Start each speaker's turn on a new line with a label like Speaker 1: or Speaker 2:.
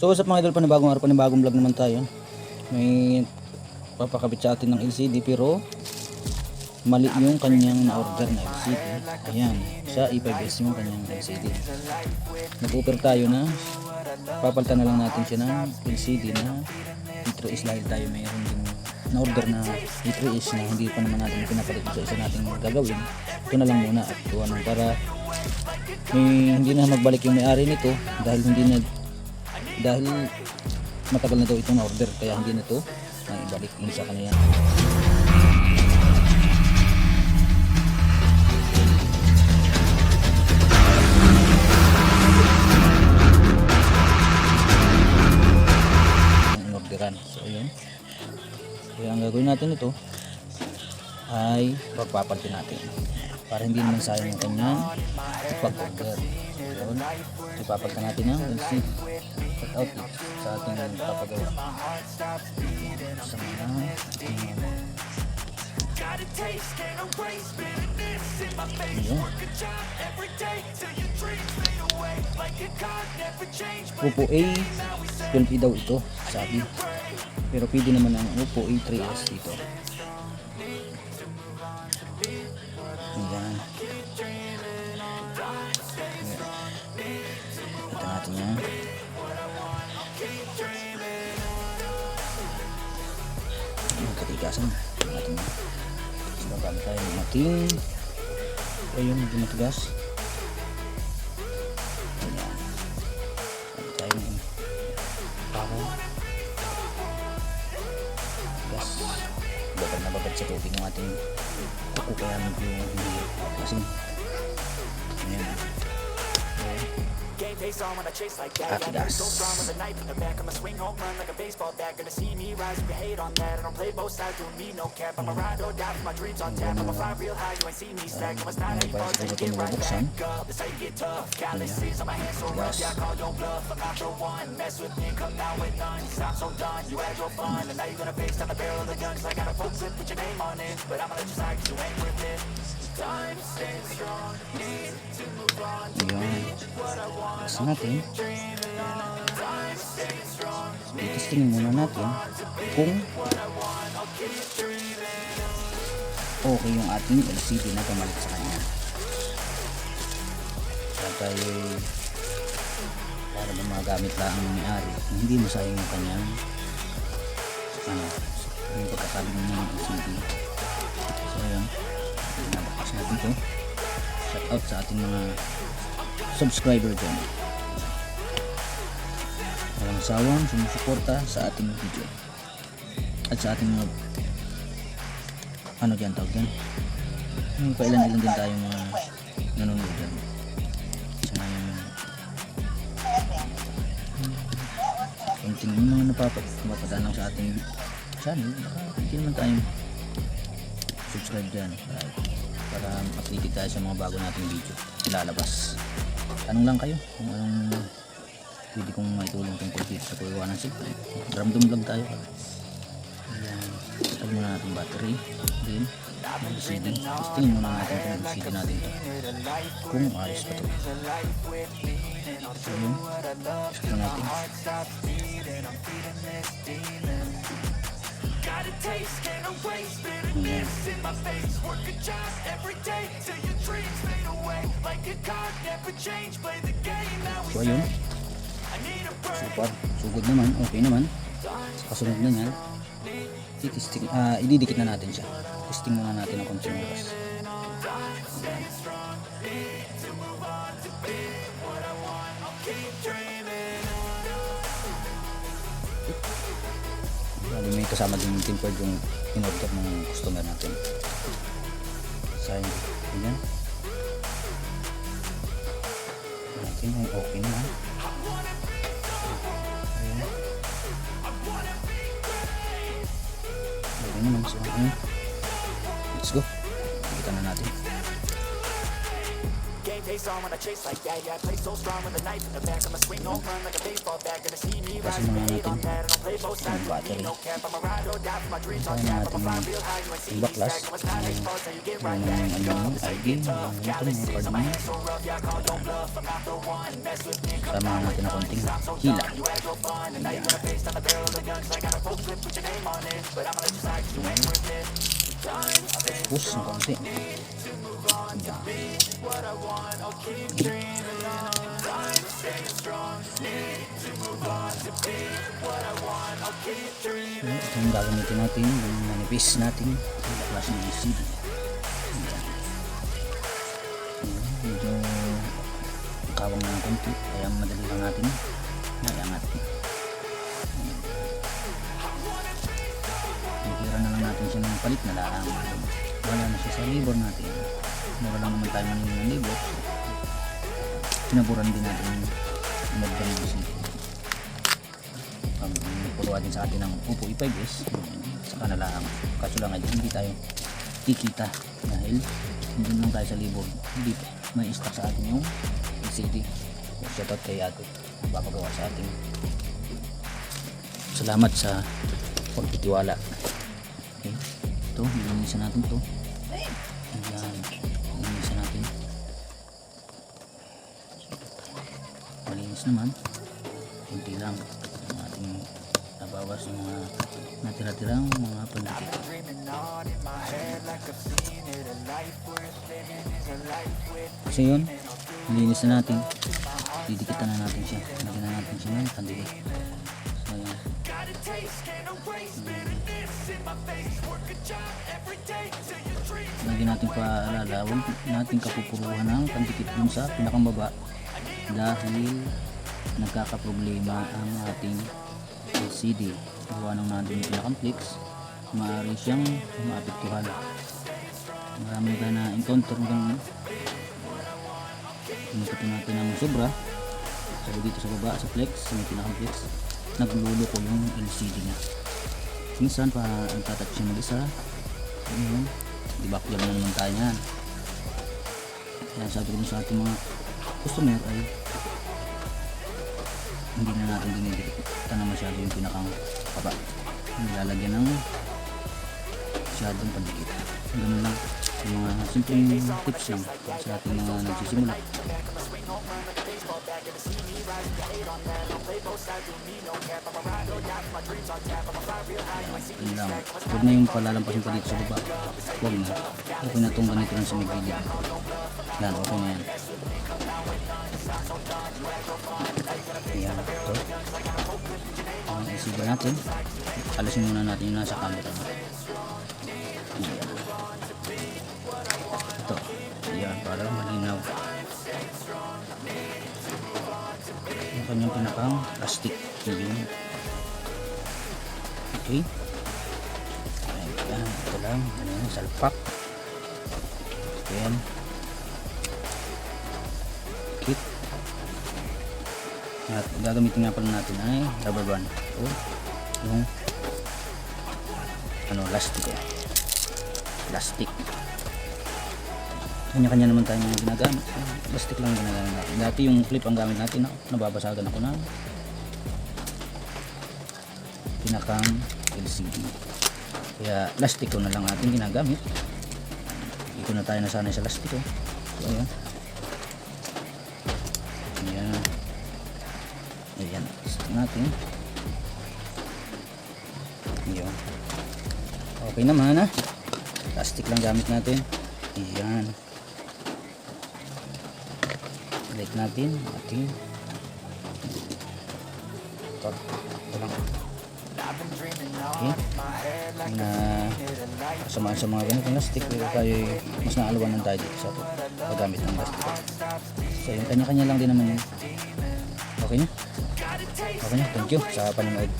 Speaker 1: So what's up mga idol, panibagong araw, panibagong vlog naman tayo. May papakabit sa atin ng LCD pero mali yung kanyang na-order na LCD. Ayan, sa E5S yung kanyang LCD. Nag-offer tayo na papalitan na lang natin siya ng LCD na E3S dahil tayo mayroon din na-order na E3S na hindi pa naman natin pinapalit sa isa nating gagawin. Ito na lang muna at ito para hindi na magbalik yung may-ari nito dahil matagal na daw itong na-order kaya hindi na ito na ibalik yun sa kanila. In-orderan. So ayun. Kaya ang gagawin natin ito ay pagpapalitan natin para hindi naman sayang yung kanyang pag-order. Yun. Ipapalitan natin ang LCD outlet sa ating papagawa sa mga Oppo A12 daw ito sabi, pero pwede naman ang Oppo A3s dito. Ayan, ito natin yan. Katigasan natin bagal tayo ng ating ayun, medyo matigas. Ayan, tayo ng pako gas, bagal na bagal sa tubig ng ating kuko kaya medyo kasi ayan. Akidas. Gas natin. Testingin muna natin kung okay yung ating LCD na pumalit sa kanya. Tayo para magamit lang ang may-ari, hindi masayang yung kanyang yung pagkakaling ng LCD. So ayan, nabakas natin ito. Shout out sa ating mga subscriber dyan, walang sawang sumusuporta sa ating video at sa ating mga dyan tawag dyan, pailan-ilan din tayo mga nanonood dyan sa ngayon. Konting mga napapadanaw sa ating channel, hindi naman tayong subscribe dyan para updated tayo sa mga bago nating video ilalabas. Tanong lang kayo kung anong pwede kong maitulong tungkol dito sa paggawa ng SIG. Ramdam vlog tayo. Ayan, tag muna natin battery din ng LCD. Tingin muna natin kung LCD natin ito kung ayos pa ito. So yun, ito natin. So ayun, super, sugod naman, okay naman. Sa kasunod na yan, ididikit na natin siya. Testing muna natin ang konting oras. May kasama din yung tempered yung in-order ng customer natin. Sayang, ganyan. Natin yung okay naman. Okay naman. So, let's go. Kita na natin. Kasi mga natin yung battery. Kaya natin yung baklas, yung ID, yung card mo. Samahan natin na konting hila. Push ng konti. Ito yung gagamitin natin, yung manipis natin, yung baklas ng LCD. Medyo kawang na ng konti, kaya madali lang natin naiangat. Ikira na lang natin siya ng palit na lang. Wala na siya sa libor natin. Mura lang naman tayo manili ng libor. Pinaburan din natin yung modern music. Puruha din sa atin ng Oppo E5s. Saka na lang. Kaso lang ngayon hindi tayo kikita dahil hindi lang tayo sa libor. Hindi may stock sa atin yung LCD. Shoutout kay Ate papagawa sa ating. Salamat sa pagtitiwala. Okay. Ito, nilinisan natin ito. Ayan, nilinisan natin. Malinis naman. Kunti lang ang ating nabawas yung mga natira-tirang mga pandikit. Kasi yun, nilinis na natin. Didikitan na natin siya. Lagyan na natin siya ng pandikit. So yun. Lagi natin paalala, huwag natin kapupuruhan ng pandikit dun sa pinakambaba dahil nagkakaproblema ang ating LCD. Gawa nang natin yung pinakamplex, maaari siyang maapektuhan. Marami ka na encounter hanggang pinikutin natin ng sobra. Sabi dito sa baba, sa flex, sa pinakamplex, nagluluko yung LCD niya. Minsan pa ang tatouch siya mag-isa. Ayun, di-backlog na naman tayo yan. Kaya sabi ko sa ating mga customer ay hindi na natin dinidikita na masyado yung pinakang baba. Nilalagyan ng masyadong pandikit. Ganun lang, yung mga simpleng tips lang sa ating mga nagsisimula. Yun lang, huwag na yung palalampasin pa dito sa baba. Huwag na, okay na itong ganito lang sa may gilid. Yan, okay na yan. Ayan, ito ang isiba natin. Alisin muna natin yung nasa camera. Ayan. Ito, ayan, para malinaw yung kanyang pinakang plastic. Ayan. Okay, ayan, ito lang. Ayan, salpak. Ayan, kit. At gagamitin nga pala natin ay rubber band o yung elastic plastic. Kanya-kanya naman tayo yung ginagamit. Plastic lang ginagamit natin. Dati yung clip ang gamit natin, nababasagan ako ng pinakang LCD. Kaya plastic ko na lang ating ginagamit. Dito na tayo nasanay sa plastic ko. So ayan. Ayan. Ayan, natin. Ayan. Okay naman ha. Plastic lang gamit natin. Ayan. Balik natin. Ating ito lang. Okay. Na samaan sa mga ganitong plastic, tayo mas naalawanan tayo dito sa paggamit ng plastic. So yung kanya-kanya lang din naman yun. Okay na? Okay na, thank you sa panonood.